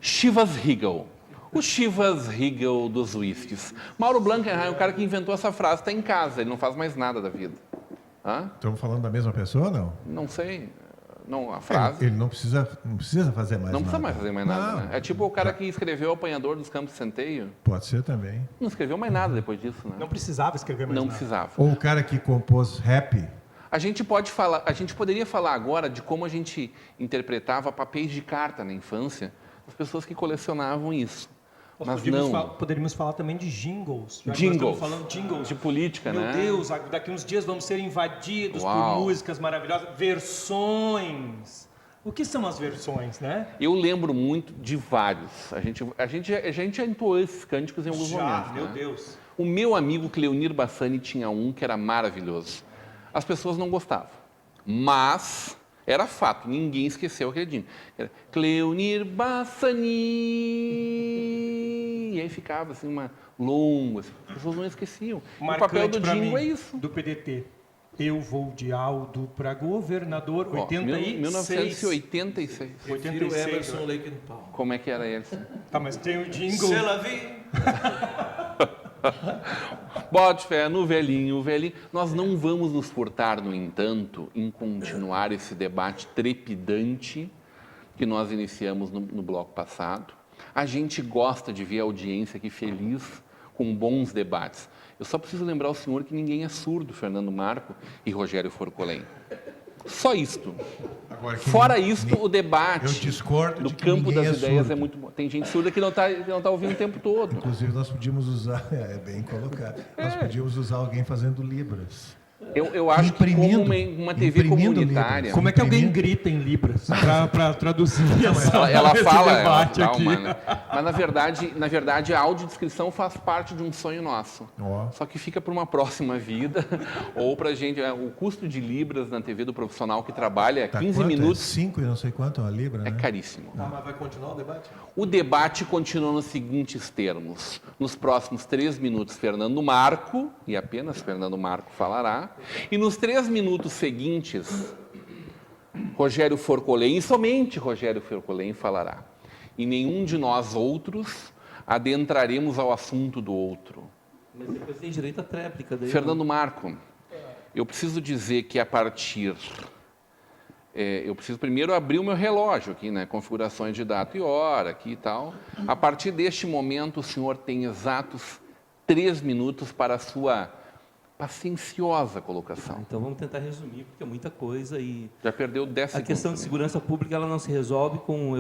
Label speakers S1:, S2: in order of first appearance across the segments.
S1: Chivas Regal. O Chivas Regal dos whiskies. Mauro Blankenheim é o cara que inventou essa frase, está em casa, ele não faz mais nada da vida. Hã?
S2: Estamos falando da mesma pessoa ou não?
S1: Não sei. Não, a frase...
S2: Ele não precisa fazer mais nada.
S1: Não precisa mais fazer mais nada,
S2: Não.
S1: né? É tipo o cara que escreveu O Apanhador dos Campos de Centeio.
S2: Pode ser também.
S1: Não escreveu mais nada depois disso, né?
S3: Não precisava escrever mais
S1: Não
S3: nada.
S1: precisava.
S2: Ou o cara que compôs rap.
S1: A gente poderia falar agora de como a gente interpretava papéis de carta na infância, as pessoas que colecionavam isso. Mas não.
S3: Poderíamos falar também de jingles. Já que
S1: Jingles.
S3: nós estamos falando de jingles.
S1: De política,
S3: Meu
S1: né?
S3: Deus, daqui uns dias vamos ser invadidos
S1: Uau.
S3: por músicas maravilhosas. Versões. O que são as versões, né?
S1: Eu lembro muito de vários. A gente já entoou esses cânticos em alguns momentos.
S3: Meu
S1: né?
S3: Deus.
S1: O meu amigo Cleonir Bassani tinha um que era maravilhoso. As pessoas não gostavam, mas era fato, ninguém esqueceu aquele dia. Era Cleonir Bassani. E aí ficava assim, uma longa, assim, as pessoas não esqueciam. O papel do jingle é isso.
S3: Do PDT. Eu vou de Aldo para governador,
S1: 1986.
S3: 86.
S4: Emerson Lake and Palm.
S1: Como é que era ele?
S3: Tá, mas tem o jingle.
S4: C'est la vie.
S1: Bote fé no velhinho, velhinho. Nós não vamos nos furtar, no entanto, em continuar esse debate trepidante que nós iniciamos no bloco passado. A gente gosta de ver a audiência aqui feliz com bons debates. Eu só preciso lembrar ao senhor que ninguém é surdo, Fernando Marco e Rogério Forcolém. Só isto.
S2: Agora,
S1: Fora isto, o debate
S2: eu discordo
S1: do
S2: de que
S1: campo
S2: ninguém
S1: das ideias
S2: surdo.
S1: é muito bom. Tem gente surda que não tá ouvindo o tempo todo.
S2: Inclusive, nós podíamos usar, é bem colocado, nós podíamos usar alguém fazendo libras.
S1: Eu acho que como uma TV comunitária...
S2: libras.
S3: Como é que alguém grita em Libras para traduzir
S1: Ela
S3: esse
S1: fala,
S3: debate
S1: ela
S3: aqui?
S1: calma, né? Mas na verdade a audiodescrição faz parte de um sonho nosso.
S2: Ó.
S1: Só que fica para uma próxima vida, ou para a gente, o custo de libras na TV do profissional que trabalha
S2: Tá
S1: 15
S2: quanto?
S1: minutos
S2: 5 e não sei quanto, uma libra,
S1: é
S2: né?
S1: caríssimo.
S4: Tá, mas vai continuar o debate?
S1: O debate continua nos seguintes termos. Nos próximos 3 minutos, Fernando Marco, e apenas Fernando Marco falará, e nos 3 minutos seguintes, Rogério Forcolém, e somente Rogério Forcolém falará. E nenhum de nós outros adentraremos ao assunto do outro.
S4: Mas depois tem direito à tréplica. Daí
S1: Fernando Marco, eu preciso dizer que a partir... eu preciso primeiro abrir o meu relógio aqui, né? Configurações de data e hora aqui e tal. A partir deste momento, o senhor tem exatos 3 minutos para a sua pacienciosa colocação.
S4: Então vamos tentar resumir, porque é muita coisa e...
S1: Já perdeu 10
S4: A
S1: segundos.
S4: questão de segurança pública ela não se resolve com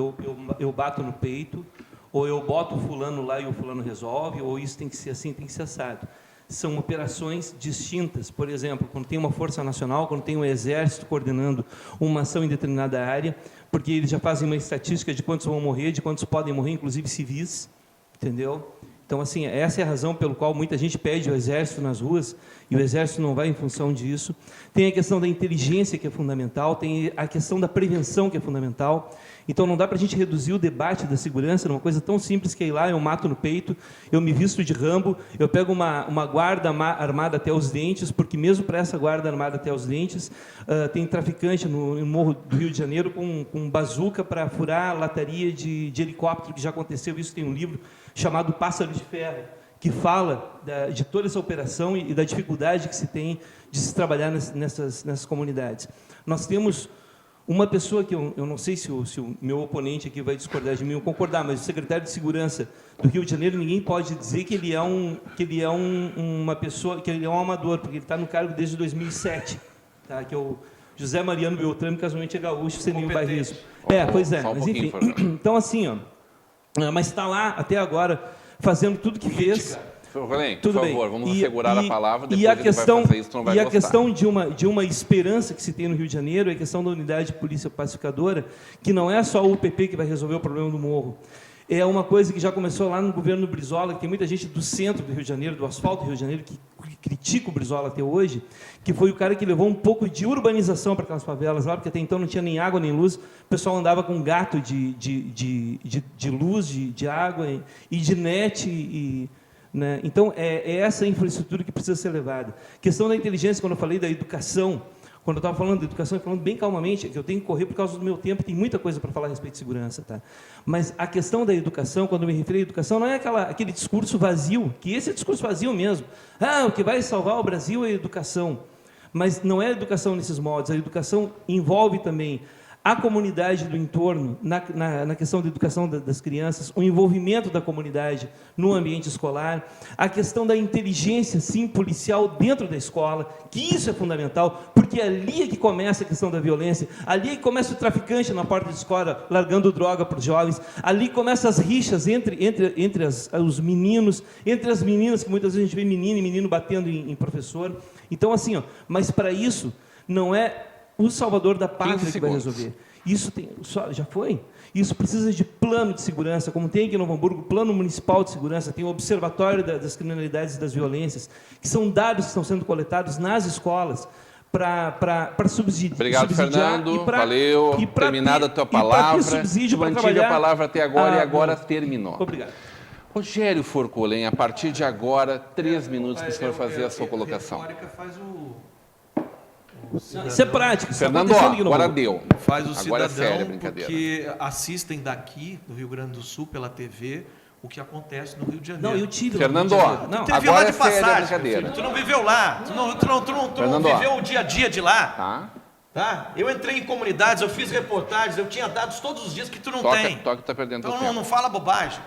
S4: eu bato no peito, ou eu boto o fulano lá e o fulano resolve, ou isso tem que ser assim, tem que ser assado. São operações distintas. Por exemplo, quando tem uma força nacional, quando tem um exército coordenando uma ação em determinada área, porque eles já fazem uma estatística de quantos vão morrer, de quantos podem morrer, inclusive civis, entendeu? Então, assim, essa é a razão pelo qual muita gente pede o exército nas ruas, e o exército não vai em função disso. Tem a questão da inteligência, que é fundamental, tem a questão da prevenção, que é fundamental. Então, não dá para a gente reduzir o debate da segurança numa coisa tão simples que é ir lá, eu mato no peito, eu me visto de Rambo, eu pego uma guarda armada até os dentes, porque mesmo para essa guarda armada até os dentes, tem traficante no Morro do Rio de Janeiro com bazuca para furar a lataria de helicóptero, que já aconteceu, isso tem um livro chamado Pássaro de Ferro, que fala de toda essa operação e da dificuldade que se tem de se trabalhar nessas comunidades. Nós temos uma pessoa que eu não sei se o meu oponente aqui vai discordar de mim ou concordar, mas o secretário de Segurança do Rio de Janeiro, ninguém pode dizer que ele é uma pessoa, que ele é um amador, porque ele está no cargo desde 2007, tá? Que é o José Mariano Beltrame, casualmente é gaúcho, sem nenhum bairrismo. Pois é, mas enfim. Então, assim, mas está lá até agora fazendo tudo que fez.
S1: Forcolém, por favor, vamos assegurar a palavra, depois
S4: e a questão,
S1: ele vai fazer isso, tu não vai gostar.
S4: a questão de uma esperança que se tem no Rio de Janeiro é a questão da unidade de polícia pacificadora, que não é só o UPP que vai resolver o problema do morro. É uma coisa que já começou lá no governo Brizola, que tem muita gente do centro do Rio de Janeiro, do asfalto do Rio de Janeiro, que critica o Brizola até hoje, que foi o cara que levou um pouco de urbanização para aquelas favelas lá, porque até então não tinha nem água nem luz, o pessoal andava com gato de luz, de água e de net, né? Então, é essa infraestrutura que precisa ser levada. Questão da inteligência, quando eu falei da educação, Quando eu estava falando de educação, falando bem calmamente, que eu tenho que correr por causa do meu tempo, tem muita coisa para falar a respeito de segurança, tá? Mas a questão da educação, quando eu me refiro à educação, não é aquele discurso vazio, que esse é discurso vazio mesmo. O que vai salvar o Brasil é a educação. Mas não é a educação nesses moldes, a educação envolve também a comunidade do entorno, na questão da educação das crianças, o envolvimento da comunidade no ambiente escolar, a questão da inteligência, sim, policial dentro da escola, que isso é fundamental, porque ali é que começa a questão da violência, ali é que começa o traficante na porta da escola, largando droga para os jovens, ali começam as rixas entre os meninos, entre as meninas, que muitas vezes a gente vê menino e menino batendo em professor. Então, assim, mas para isso, não é o salvador da pátria que vai resolver. Isso já foi. Isso precisa de plano de segurança, como tem aqui em Novo Hamburgo, plano municipal de segurança, tem o observatório das criminalidades e das violências, que são dados que estão sendo coletados nas escolas para subsidiar.
S1: Obrigado, Fernando. Valeu. Terminada a tua palavra.
S4: Tu
S1: mantive a palavra até agora e agora terminou.
S4: Obrigado.
S1: Rogério Forcolen, a partir de agora, 3 minutos para o senhor fazer a sua colocação.
S3: Faz
S4: Isso é prático.
S1: Fernando, agora deu.
S5: Faz o
S1: Agora é
S5: cidadão,
S1: séria a brincadeira.
S5: porque assistem daqui, do Rio Grande do Sul, pela TV, o que acontece no Rio de Janeiro.
S4: Não, eu tive.
S1: Fernando,
S5: Tu viu lá
S1: agora
S5: de
S1: é séria a
S5: passagem,
S1: brincadeira.
S5: tu não viveu lá, tu não
S1: Fernando,
S5: viveu o dia a dia de lá.
S1: Tá?
S5: Tá? Eu entrei em comunidades, eu fiz reportagens, eu tinha dados todos os dias que tu não tem.
S1: Toca, tá perdendo
S5: Então
S1: teu tempo.
S5: não fala bobagem,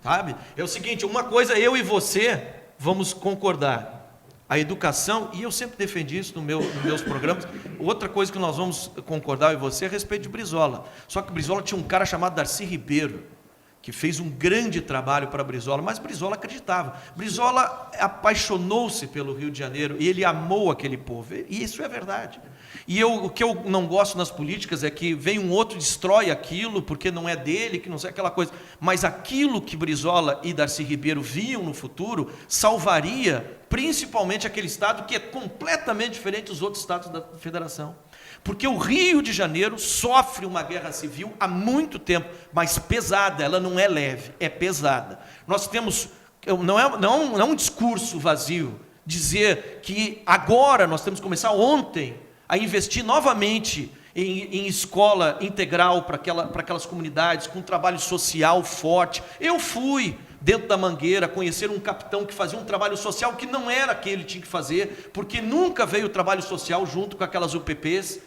S5: sabe? É o seguinte, uma coisa eu e você vamos concordar. A educação, e eu sempre defendi isso nos meus programas, outra coisa que nós vamos concordar eu e você é a respeito de Brizola. Só que Brizola tinha um cara chamado Darcy Ribeiro, que fez um grande trabalho para Brizola, mas Brizola acreditava. Brizola apaixonou-se pelo Rio de Janeiro e ele amou aquele povo, e isso é verdade. E o que eu não gosto nas políticas é que vem um outro, destrói aquilo, porque não é dele, que não sei aquela coisa. Mas aquilo que Brizola e Darcy Ribeiro viam no futuro, salvaria principalmente aquele estado que é completamente diferente dos outros estados da federação. Porque o Rio de Janeiro sofre uma guerra civil há muito tempo, mas pesada, ela não é leve, é pesada. Nós temos, não é um discurso vazio, dizer que agora nós temos que começar ontem a investir novamente em escola integral para aquelas comunidades, com um trabalho social forte. Eu fui dentro da Mangueira conhecer um capitão que fazia um trabalho social que não era que ele tinha que fazer, porque nunca veio o trabalho social junto com aquelas UPPs,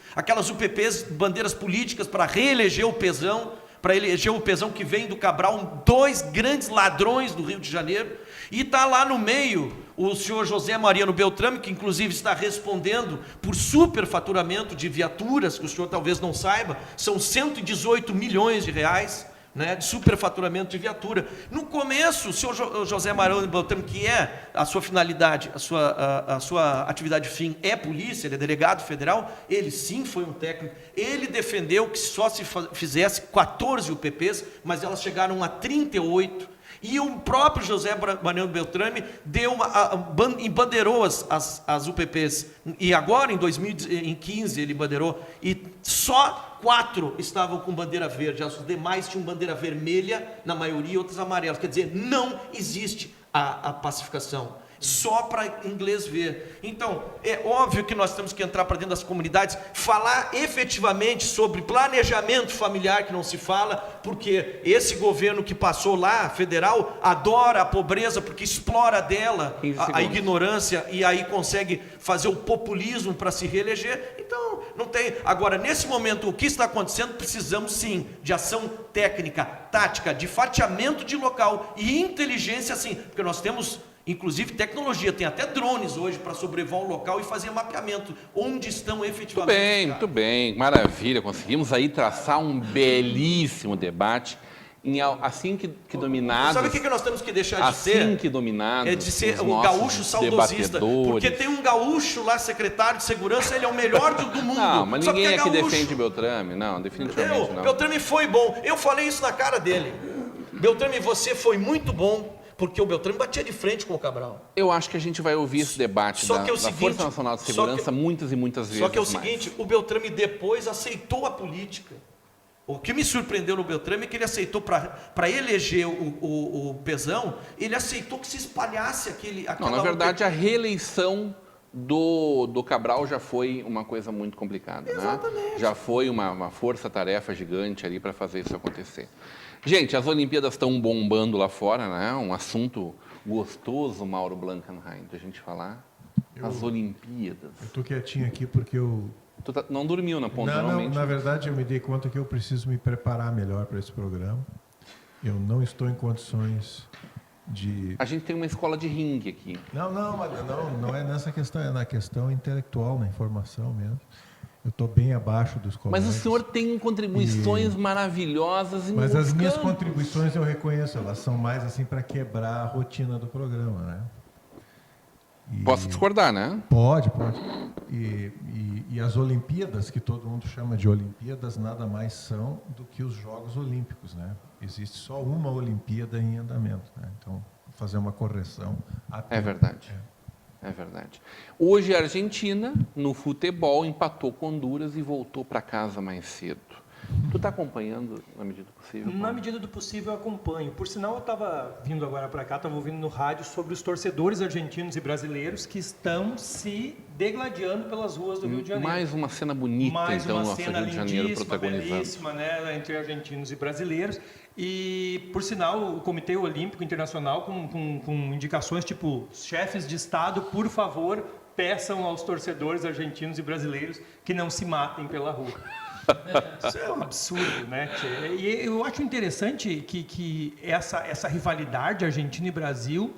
S5: bandeiras políticas para reeleger o Pezão, para eleger o Pezão que vem do Cabral, 2 grandes ladrões do Rio de Janeiro, e está lá no meio o senhor José Mariano Beltrame, que inclusive está respondendo por superfaturamento de viaturas, que o senhor talvez não saiba, são 118 milhões de reais, né, de superfaturamento de viatura. No começo, o senhor José Mariano Beltrame, que é a sua finalidade, a sua atividade fim é polícia, ele é delegado federal, ele sim foi um técnico, ele defendeu que só se fizesse 14 UPPs, mas elas chegaram a 38, e o próprio José Mariano Beltrame embandeirou as UPPs, e agora em 2015 ele bandeirou, e só 4 estavam com bandeira verde, os demais tinham bandeira vermelha, na maioria, outras amarelas. Quer dizer, não existe a pacificação, só para inglês ver. Então, é óbvio que nós temos que entrar para dentro das comunidades, falar efetivamente sobre planejamento familiar, que não se fala, porque esse governo que passou lá, federal, adora a pobreza, porque explora dela a ignorância, e aí consegue fazer o populismo para se reeleger. Então, não tem. Agora, nesse momento, o que está acontecendo, precisamos sim de ação técnica, tática, de fatiamento de local e inteligência, sim, porque nós temos inclusive tecnologia, tem até drones hoje para sobrevoar um local e fazer mapeamento, onde estão efetivamente.
S1: Muito bem, maravilha, conseguimos aí traçar um belíssimo debate, assim que dominados...
S5: Sabe o que nós temos que deixar de ser?
S1: Assim que dominados...
S5: É de ser o gaúcho saudosista, porque tem um gaúcho lá, secretário de segurança, ele é o melhor do mundo.
S1: Não, mas ninguém aqui defende Beltrame, não, definitivamente não.
S5: Beltrame foi bom, eu falei isso na cara dele. Beltrame, você foi muito bom, porque o Beltrame batia de frente com o Cabral.
S1: Eu acho que a gente vai ouvir esse debate da Força Nacional de Segurança muitas e muitas vezes.
S5: Só que é o seguinte, o Beltrame depois aceitou a política. O que me surpreendeu no Beltrame é que ele aceitou, para eleger o Pezão, ele aceitou que se espalhasse aquela...
S1: Não, na verdade, a reeleição do Cabral já foi uma coisa muito complicada,
S5: Exatamente.
S1: né? Já foi uma força-tarefa gigante ali para fazer isso acontecer. Gente, as Olimpíadas estão bombando lá fora, né? Um assunto gostoso, Mauro Blankenheim, da gente falar. As Olimpíadas.
S2: Eu tô quietinho aqui porque eu...
S1: Não dormiu na ponta,
S2: Não,
S1: normalmente?
S2: na verdade eu me dei conta que eu preciso me preparar melhor para esse programa. Eu não estou em condições de...
S1: A gente tem uma escola de ringue aqui.
S2: Não é nessa questão, é na questão intelectual, na informação mesmo. Eu estou bem abaixo dos colegas.
S1: Mas o senhor tem contribuições maravilhosas em
S2: Mas as minhas
S1: campos.
S2: contribuições eu reconheço, elas são mais assim para quebrar a rotina do programa, né?
S1: Posso discordar, né?
S2: Pode. E as Olimpíadas, que todo mundo chama de Olimpíadas, nada mais são do que os Jogos Olímpicos, né? Existe só uma Olimpíada em andamento, né? Então, vou fazer uma correção.
S1: É verdade. É verdade. Hoje a Argentina, no futebol, empatou com Honduras e voltou para casa mais cedo. Tu está acompanhando na medida do possível? Paulo?
S3: Na medida do possível eu acompanho. Por sinal, eu estava vindo agora para cá, estava ouvindo no rádio sobre os torcedores argentinos e brasileiros que estão se degladiando pelas ruas do Rio de Janeiro.
S1: Mais uma cena bonita,
S3: Mais
S1: então,
S3: uma
S1: nossa
S3: cena
S1: Rio de Janeiro
S3: lindíssima,
S1: protagonizando.
S3: belíssima, né, entre argentinos e brasileiros. E, por sinal, o Comitê Olímpico Internacional com indicações tipo, chefes de Estado, por favor, peçam aos torcedores argentinos e brasileiros que não se matem pela rua. Isso é um absurdo, né, tchê? E eu acho interessante que essa rivalidade Argentina e Brasil,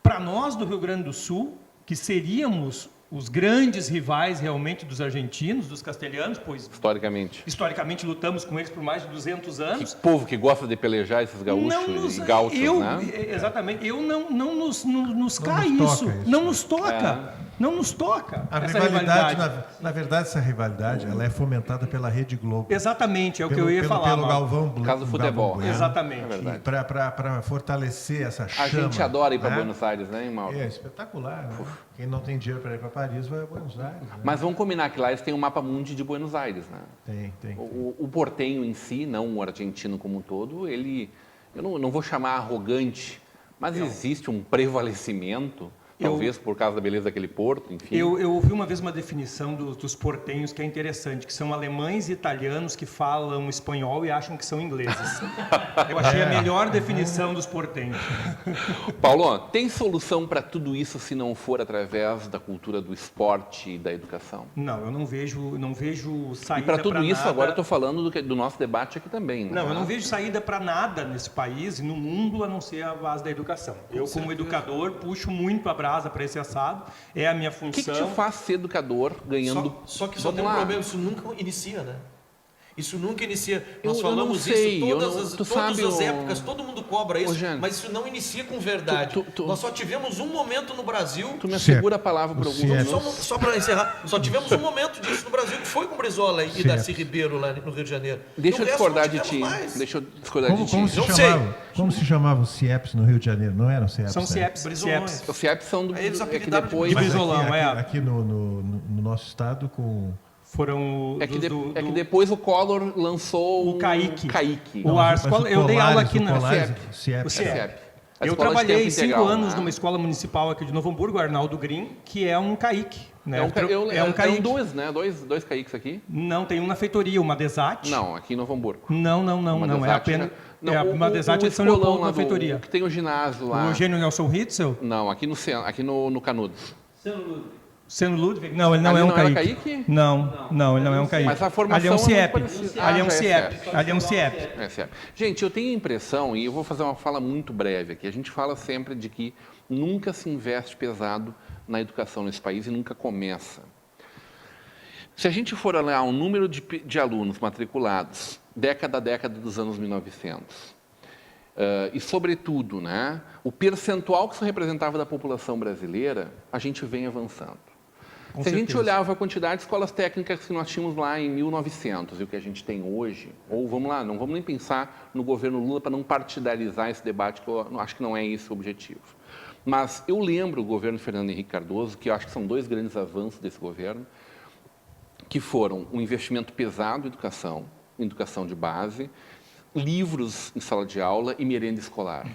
S3: para nós do Rio Grande do Sul, que seríamos os grandes rivais realmente dos argentinos, dos castelhanos, pois historicamente lutamos com eles por mais de 200 anos.
S1: Que povo que gosta de pelejar esses gaúchos e gauchos, né?
S3: Exatamente. Não nos cai isso. Não nos toca. Não nos toca.
S2: A
S3: essa
S2: rivalidade, na verdade, essa rivalidade ela é fomentada pela Rede Globo.
S3: Exatamente, é o que eu ia falar.
S2: Pelo Galvão Bueno.
S1: Caso do futebol.
S2: Bueno.
S3: Exatamente.
S2: Para fortalecer essa chama.
S1: A gente adora ir para
S2: né?
S1: Buenos Aires, né, Mauro?
S2: É espetacular. Né? Quem não tem dinheiro para ir para Paris vai a Buenos Aires. Né?
S1: Mas vamos combinar que lá eles têm um mapa mundi de Buenos Aires, né?
S2: Tem.
S1: O portenho em si, não o argentino como um todo, eu não vou chamar arrogante, mas existe um prevalecimento, talvez por causa da beleza daquele porto, enfim.
S3: Eu ouvi uma vez uma definição dos portenhos que é interessante, que são alemães e italianos que falam espanhol e acham que são ingleses. Eu achei a melhor definição dos portenhos.
S1: Paulo, tem solução para tudo isso se não for através da cultura do esporte e da educação?
S3: Não, eu não vejo saída
S1: E para tudo isso,
S3: nada.
S1: agora eu estou falando do nosso debate aqui também. Né?
S3: Não, eu não vejo saída para nada nesse país e no mundo a não ser a base da educação. Eu, como educador, puxo muito a brasa para esse assado, é a minha
S1: O
S3: função.
S1: que te faz ser educador ganhando...
S5: Só que só
S1: Vamos
S5: tem um
S1: lá.
S5: problema, isso nunca inicia, né? Isso nunca inicia. Nós
S1: Eu
S5: falamos
S1: não sei,
S5: isso
S1: tu
S5: todas
S1: sabe,
S5: as épocas, todo mundo cobra isso,
S1: Jânio,
S5: mas isso não inicia com verdade. Nós só tivemos um momento no Brasil,
S1: Tu me assegura a palavra por alguns
S2: Certo.
S1: minutos?
S5: só para encerrar, só tivemos um momento disso no Brasil, que foi com Brizola e
S2: Certo.
S5: Darcy Ribeiro lá no Rio de Janeiro.
S1: Deixa
S5: E
S1: eu
S5: o resto
S1: discordar
S5: não
S1: de
S5: tivemos
S1: ti.
S5: mais.
S1: Deixa eu discordar de ti.
S2: Como se chamavam os CIEPs no Rio de Janeiro? Não eram CIEPs?
S3: São
S2: né?
S3: CIEPs.
S5: Brizolões.
S1: Os CIEPs são do...
S5: Aí eles
S1: é que
S5: apelidaram de
S1: depois...
S3: de
S2: Mas
S3: Brizolão,
S2: aqui no nosso estado com...
S3: Foram
S1: É que depois o Collor lançou
S3: O Kaique.
S1: Não,
S3: O Ars,
S2: mas o
S3: eu dei aula aqui na
S2: Colares,
S1: CIEP.
S2: o
S3: O
S2: CIEP.
S3: CIEP.
S1: CIEP. A
S3: Eu
S1: escola de
S3: trabalhei
S1: tempo
S3: 5
S1: integral,
S3: anos
S1: né?
S3: numa escola municipal aqui de Novo Hamburgo, Arnaldo Green, que é um CAIC. Né?
S1: É um
S3: CAIC.
S1: dois, né? Dois Kaiques aqui?
S3: Não, tem um na feitoria, uma Desat.
S1: Não, aqui em Novo Hamburgo.
S3: Não. É apenas. Uma Desat de São
S1: escolão
S3: Leopoldo
S1: lá
S3: na feitoria.
S1: que tem o ginásio lá.
S3: O Eugênio Nelson Ritzel,
S1: Não, aqui no Canudos.
S3: Seno Ludwig. Não, ele não
S1: Ali
S3: é um
S1: não era
S3: CAIC.
S1: Caíque?
S3: Não, ele não é um CAIC.
S1: Mas a formação
S3: Ali é um
S1: é muito
S3: CIEP.
S1: parecida.
S3: Ali é um
S1: Já é
S3: CIEP.
S1: CIEP.
S3: Ali é um CIEP.
S1: É certo. Gente, eu tenho a impressão, e eu vou fazer uma fala muito breve aqui, a gente fala sempre de que nunca se investe pesado na educação nesse país e nunca começa. Se a gente for olhar o número de alunos matriculados, década a década dos anos 1900, e, sobretudo, né, o percentual que se representava da população brasileira, a gente vem avançando. Se a gente olhava a quantidade de escolas técnicas que nós tínhamos lá em 1900 e o que a gente tem hoje, ou vamos lá, não vamos nem pensar no governo Lula para não partidarizar esse debate, que eu acho que não é esse o objetivo. Mas eu lembro o governo Fernando Henrique Cardoso, que eu acho que são dois grandes avanços desse governo, que foram um investimento pesado em educação de base, livros em sala de aula e merenda escolar.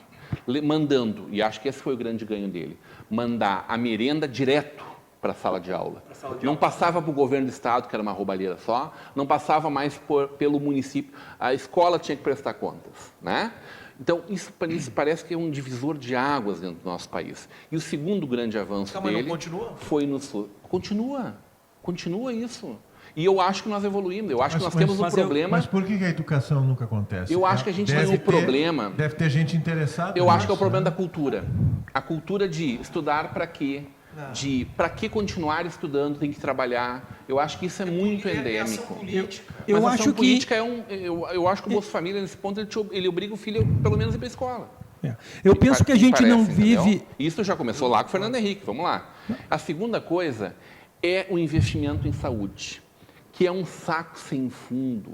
S1: Mandando, e acho que esse foi o grande ganho dele, mandar a merenda direto para a sala de aula. Não passava para o governo do estado, que era uma roubalheira só, não passava mais pelo município. A escola tinha que prestar contas, né? Então, isso parece que é um divisor de águas dentro do nosso país. E o segundo grande avanço
S5: Mas não
S1: dele
S5: continua?
S1: foi no Sul. Continua isso. E eu acho que nós evoluímos, eu acho que nós temos um problema...
S2: Mas por que a educação nunca acontece?
S1: Eu acho que a gente tem um problema...
S2: Deve ter gente interessada
S1: Eu acho que é o
S2: nisso,
S1: problema
S2: né?
S1: da cultura. A cultura de estudar para quê? De para que continuar estudando, tem que trabalhar. Eu acho que isso é muito endêmico.
S6: Eu
S1: Mas
S6: acho
S1: ação
S6: que
S1: política eu acho que o Bolsa Família, nesse ponto, ele obriga o filho, pelo menos, a ir para a escola.
S6: eu penso que a gente não
S1: Parece, entendeu?
S6: vive.
S1: Isso já começou lá com o Fernando Henrique, vamos lá. A segunda coisa é o investimento em saúde, que é um saco sem fundo,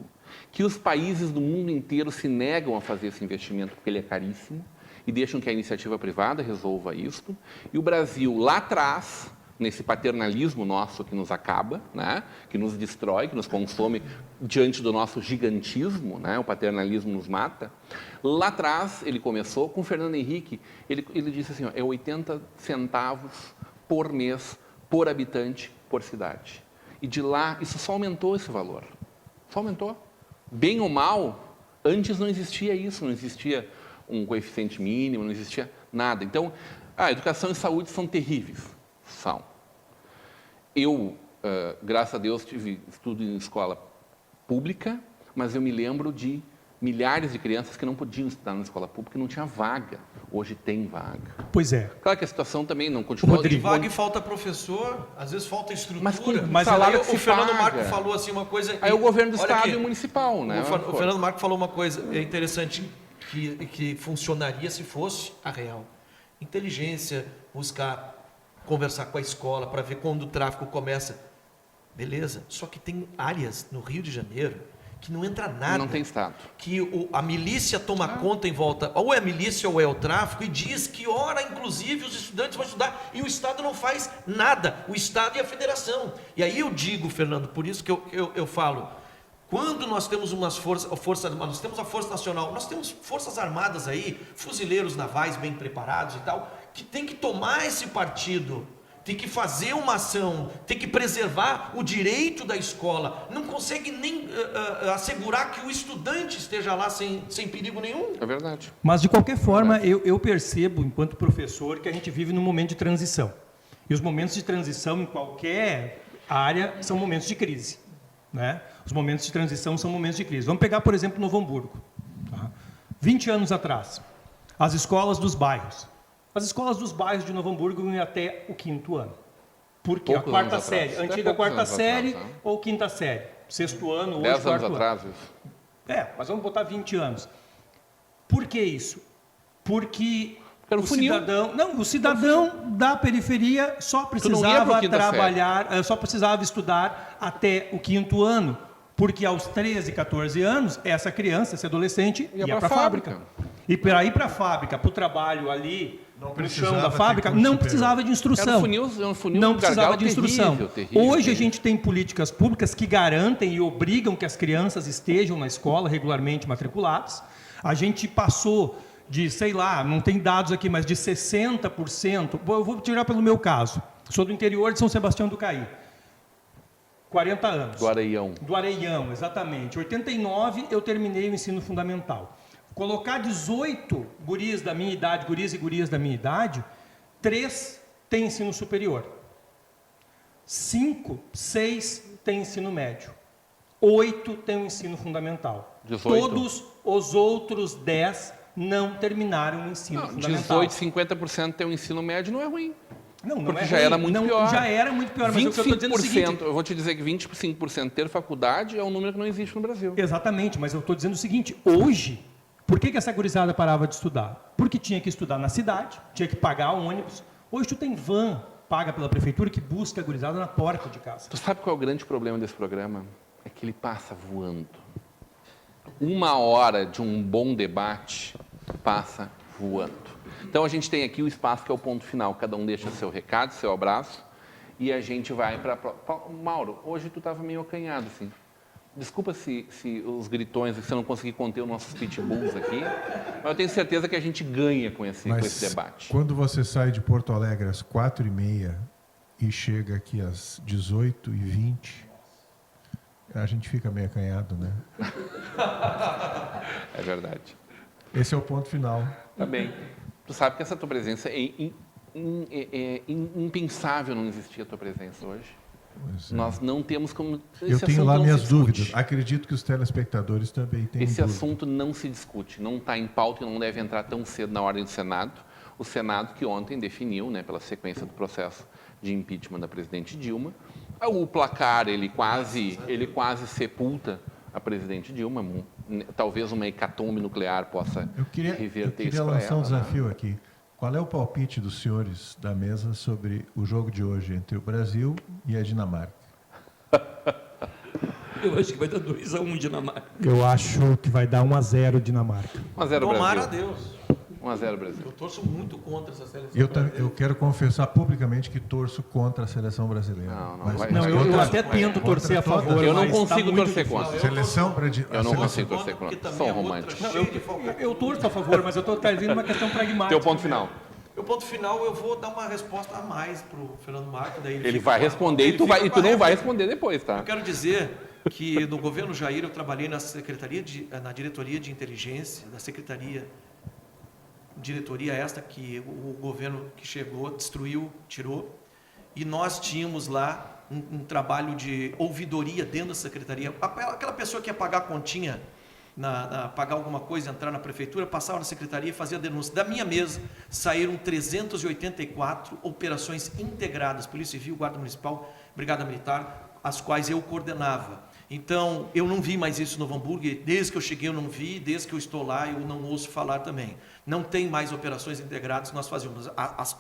S1: que os países do mundo inteiro se negam a fazer esse investimento porque ele é caríssimo e deixam que a iniciativa privada resolva isso. E o Brasil, lá atrás, nesse paternalismo nosso que nos acaba, né? Que nos destrói, que nos consome diante do nosso gigantismo, né? O paternalismo nos mata. Lá atrás, ele começou com o Fernando Henrique, ele disse assim, ó, é 80 centavos por mês, por habitante, por cidade. E de lá, isso só aumentou esse valor. Só aumentou. Bem ou mal, antes não existia isso, não existia um coeficiente mínimo, não existia nada. Então, a educação e saúde são terríveis. São. Eu, graças a Deus, tive estudo em escola pública, mas eu me lembro de milhares de crianças que não podiam estudar na escola pública e não tinha vaga. Hoje tem vaga.
S6: Pois é.
S1: Claro que a situação também não continua...
S5: De vaga e falta professor, às vezes falta estrutura.
S1: Mas com
S6: Mas
S1: salário
S5: aí
S1: que
S5: o
S1: se
S5: Fernando
S1: paga.
S5: Marco falou assim uma coisa...
S1: Aí o governo do
S5: Olha
S1: estado
S5: aqui,
S1: e o municipal, né?
S5: O Fernando Marco falou uma coisa interessante que funcionaria se fosse a real. Inteligência, buscar conversar com a escola para ver quando o tráfico começa. Beleza, só que tem áreas no Rio de Janeiro que não entra nada.
S1: Não tem estado.
S5: Que a milícia toma conta em volta, ou é a milícia ou é o tráfico, e diz que, ora, inclusive, os estudantes vão estudar, e o Estado não faz nada, o Estado e a Federação. E aí eu digo, Fernando, por isso que eu falo, quando nós temos nós temos a Força Nacional, nós temos forças armadas aí, fuzileiros navais bem preparados e tal, que tem que tomar esse partido, tem que fazer uma ação, tem que preservar o direito da escola, não consegue nem assegurar que o estudante esteja lá sem perigo nenhum.
S1: É verdade.
S6: Mas, de qualquer forma, eu percebo, enquanto professor, que a gente vive num momento de transição. E os momentos de transição, em qualquer área, são momentos de crise, né? Os momentos de transição são momentos de crise. Vamos pegar, por exemplo, Novo Hamburgo. Tá? 20 anos atrás, as escolas dos bairros. As escolas dos bairros de Novo Hamburgo iam até o 5º ano. Por quê?
S1: Poucos
S6: A quarta
S1: anos
S6: série,
S1: atrás.
S6: antiga
S1: Até poucos
S6: quarta
S1: anos
S6: série
S1: atrás, né?
S6: ou 5ª série. 6º ano, hoje
S1: 10 anos
S6: 4º ano.
S1: atrás, isso.
S6: Mas vamos botar 20 anos. Por que isso? Porque
S1: Era um funil.
S6: o cidadão da periferia só
S1: não ia
S6: precisava
S1: pro quinta
S6: trabalhar, só precisava estudar até o 5º ano, porque aos 13, 14 anos, essa criança, esse adolescente, ia para a fábrica. E para ir para a fábrica, para o trabalho ali, no chão da fábrica, não precisava de instrução.
S1: Era um funil
S6: Não
S1: um
S6: precisava
S1: gargalo
S6: de instrução.
S1: terrível.
S6: Hoje a gente tem políticas públicas que garantem e obrigam que as crianças estejam na escola regularmente matriculadas. A gente passou de, sei lá, não tem dados aqui, mas de 60%. Eu vou tirar pelo meu caso. Sou do interior de São Sebastião do Caí. 40 anos.
S1: Do Areião.
S6: Do Areião, exatamente. Em 89 eu terminei o ensino fundamental. Colocar 18 guris da minha idade, guris e gurias da minha idade, 3 têm ensino superior. 5, 6 têm ensino médio. 8 têm o ensino fundamental.
S1: 18.
S6: Todos os outros 10 não terminaram o ensino fundamental.
S1: 18, 50% tem o ensino médio, não é ruim.
S6: Não
S1: Porque
S6: é
S1: já
S6: ruim,
S1: era muito pior.
S6: Já era muito pior, mas o que eu estou dizendo é o seguinte...
S1: Eu vou te dizer que 25% ter faculdade é um número que não existe no Brasil.
S6: Exatamente, mas eu estou dizendo o seguinte, hoje, por que essa gurizada parava de estudar? Porque tinha que estudar na cidade, tinha que pagar ônibus. Hoje tu tem van paga pela prefeitura que busca a gurizada na porta de casa.
S1: Tu sabe qual é o grande problema desse programa? É que ele passa voando. 1 hora de um bom debate passa voando. Então a gente tem aqui o espaço que é o ponto final. Cada um deixa seu recado, seu abraço e a gente vai para... Mauro, hoje tu estava meio acanhado, assim. Desculpa se os gritões, se eu não conseguir conter os nossos pitbulls aqui, mas eu tenho certeza que a gente ganha com esse debate.
S2: Quando você sai de Porto Alegre às 4h30 e chega aqui às 18h20, a gente fica meio acanhado, né?
S1: É verdade.
S2: Esse é o ponto final.
S1: Tá bem. Tu sabe que essa tua presença é impensável não existir a tua presença hoje.
S2: Pois é.
S1: Nós não temos como...
S2: Eu
S1: esse
S2: tenho
S1: assunto
S2: lá
S1: não
S2: minhas
S1: se discute.
S2: dúvidas. Acredito que os telespectadores também têm
S1: Esse
S2: dúvidas.
S1: assunto não se discute, não está em pauta e não deve entrar tão cedo na ordem do Senado. O Senado que ontem definiu, né, pela sequência do processo de impeachment da presidente Dilma, o placar ele quase sepulta a presidente Dilma. Talvez uma hecatombe nuclear possa
S2: Eu queria
S1: reverter isso para
S2: lançar um
S1: ela.
S2: desafio aqui. Qual é o palpite dos senhores da mesa sobre o jogo de hoje entre o Brasil e a Dinamarca?
S4: Eu acho que vai dar 2-1 Dinamarca.
S6: Eu acho que vai dar 1-0 Dinamarca.
S1: 1-0
S5: Tomara a
S1: Brasil.
S5: Deus.
S1: 1-0 Brasil.
S5: Eu torço muito contra essa seleção.
S2: Eu quero confessar publicamente que torço contra a seleção brasileira.
S1: Não, não
S2: Mas-
S1: vai-
S6: Não, eu
S2: contra-
S6: até tento torcer a
S2: todas.
S6: favor,
S1: Eu não
S6: mas tá
S1: consigo
S6: muito
S1: torcer
S6: difícil.
S1: contra.
S2: Seleção
S1: Eu não consigo torcer
S5: Porque
S1: contra.
S5: também
S1: Sou
S5: é outra
S1: romântico.
S5: cheia de falcatrua.
S6: Eu torço a favor, mas eu estou trazendo uma questão pragmática.
S1: Teu ponto final.
S5: O ponto final, eu vou dar uma resposta a mais para o Fernando Marco. Daí
S1: Ele
S5: fica
S1: vai
S5: com a-
S1: responder
S5: ele
S1: e tu
S5: fica com a
S1: não vai
S5: réplica.
S1: responder depois, tá?
S5: Eu quero dizer que no governo Jair eu trabalhei na diretoria de inteligência, da secretaria, diretoria esta que o governo que chegou destruiu, tirou, e nós tínhamos lá um trabalho de ouvidoria dentro da secretaria. Aquela pessoa que ia pagar a continha, pagar alguma coisa, entrar na prefeitura, passava na secretaria e fazia denúncia. Da minha mesa saíram 384 operações integradas, Polícia Civil, Guarda Municipal, Brigada Militar, as quais eu coordenava. Então, eu não vi mais isso no Novo Hamburgo, desde que eu cheguei eu não vi, desde que eu estou lá eu não ouço falar também. Não tem mais operações integradas que nós fazíamos.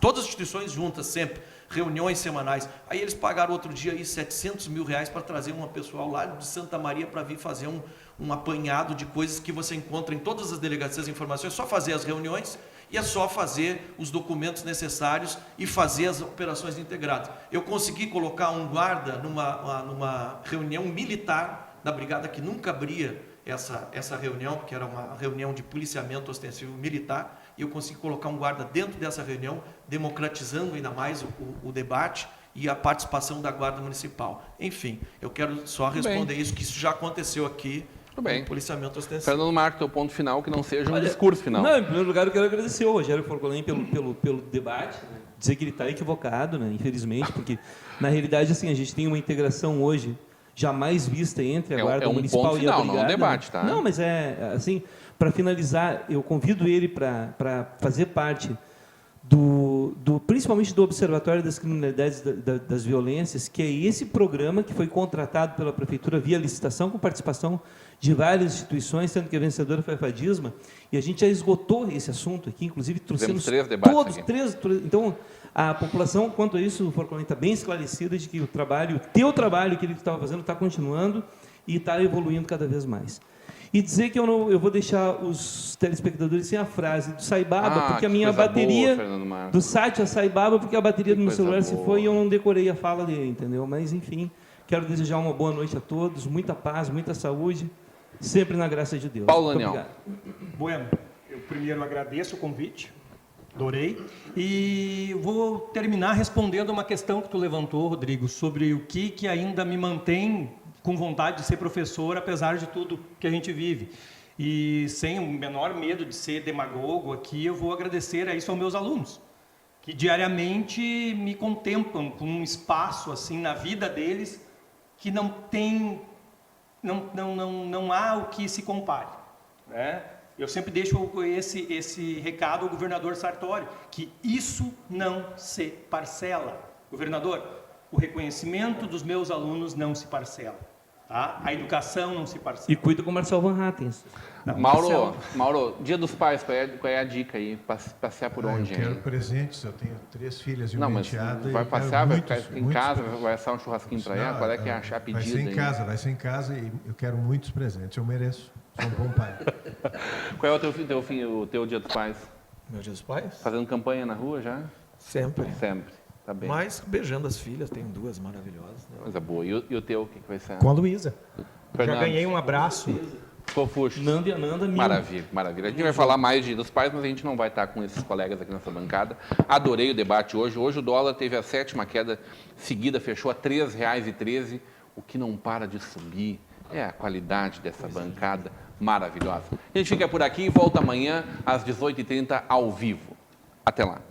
S5: Todas as instituições juntas, sempre, reuniões semanais. Aí eles pagaram outro dia aí 700 mil reais para trazer uma pessoal lá de Santa Maria para vir fazer um apanhado de coisas que você encontra em todas as delegacias de informações, é só fazer as reuniões e é só fazer os documentos necessários e fazer as operações integradas. Eu consegui colocar um guarda numa reunião militar da brigada que nunca abria essa reunião, que era uma reunião de policiamento ostensivo militar, e eu consegui colocar um guarda dentro dessa reunião, democratizando ainda mais o debate e a participação da Guarda Municipal. Enfim, eu quero só responder isso, que isso já aconteceu aqui.
S1: Tudo bem.
S5: No policiamento ostensivo.
S1: Fernando Marco, teu ponto final, que não seja um
S4: Olha,
S1: discurso final.
S4: Não, em primeiro lugar, eu quero agradecer ao Rogério Forcolém pelo debate, né? Dizer que ele está equivocado, né? Infelizmente, porque, na realidade, assim, a gente tem uma integração hoje jamais vista entre a Guarda Municipal
S1: ponto
S4: e
S1: final,
S4: a Brigada.
S1: não um debate, tá?
S4: Não, mas assim, para finalizar, eu convido ele para fazer parte principalmente do Observatório das Criminalidades das Violências, que é esse programa que foi contratado pela Prefeitura via licitação, com participação de várias instituições, sendo que a vencedora foi a FADISMA, e a gente já esgotou esse assunto aqui, inclusive trouxemos
S1: 3 debates
S4: todos,
S1: aqui.
S4: 3. Então, a população, quanto a isso, o Forcolém está bem esclarecida de que o teu trabalho que ele estava fazendo está continuando e está evoluindo cada vez mais. E dizer que eu vou deixar os telespectadores sem a frase do Saibaba, porque a
S1: que
S4: minha
S1: coisa
S4: bateria
S1: boa, Fernando Marco.
S4: do Satya Saibaba, porque a bateria do meu
S1: coisa
S4: celular se
S1: boa.
S4: foi e eu não decorei a fala dele, entendeu? Mas, enfim, quero desejar uma boa noite a todos, muita paz, muita saúde, sempre na graça de Deus.
S1: Paulo
S4: Muito
S1: Daniel.
S4: obrigado.
S6: Bueno, eu primeiro agradeço o convite, adorei, e vou terminar respondendo uma questão que tu levantou, Rodrigo, sobre o que ainda me mantém com vontade de ser professor, apesar de tudo que a gente vive. E sem o menor medo de ser demagogo aqui, eu vou agradecer a isso aos meus alunos, que diariamente me contemplam com um espaço assim na vida deles que não há o que se compare, né? Eu sempre deixo esse recado ao governador Sartori, que isso não se parcela. Governador, o reconhecimento dos meus alunos não se parcela. Tá? A educação não se parcela.
S4: E cuida com o Marcel Van Hattens.
S6: Não,
S1: Mauro, Dia dos Pais, qual é a dica aí? Passear por onde?
S2: Eu quero
S1: hein?
S2: presentes, eu tenho 3 filhas e
S1: Não,
S2: uma
S1: mas
S2: enteada.
S1: vai
S2: e eu
S1: passear,
S2: quero
S1: vai
S2: muitos,
S1: ficar em
S2: muitos
S1: casa,
S2: presentes.
S1: vai assar um churrasquinho para ela? Qual é que é a pedida?
S2: Vai ser em casa e eu quero muitos presentes, eu mereço. Sou um bom pai.
S1: Qual é o teu Dia dos Pais?
S5: Meu Dia dos Pais?
S1: Fazendo campanha na rua já?
S5: Sempre.
S1: Sempre. Tá bem.
S5: Mas beijando as filhas, tenho 2 maravilhosas. Né?
S1: Coisa boa. E o teu, o que vai ser?
S6: Com a Luísa.
S1: Fernando.
S6: Já ganhei um abraço.
S1: Fofuxos.
S4: Nanda e Ananda, 1000.
S1: Maravilha, maravilha. A gente vai falar mais de Dia dos Pais, mas a gente não vai estar com esses colegas aqui nessa bancada. Adorei o debate hoje. Hoje o dólar teve a 7ª queda seguida, fechou a R$ 3,13. O que não para de subir é a qualidade dessa bancada maravilhosa. A gente fica por aqui e volta amanhã às 18h30 ao vivo. Até lá.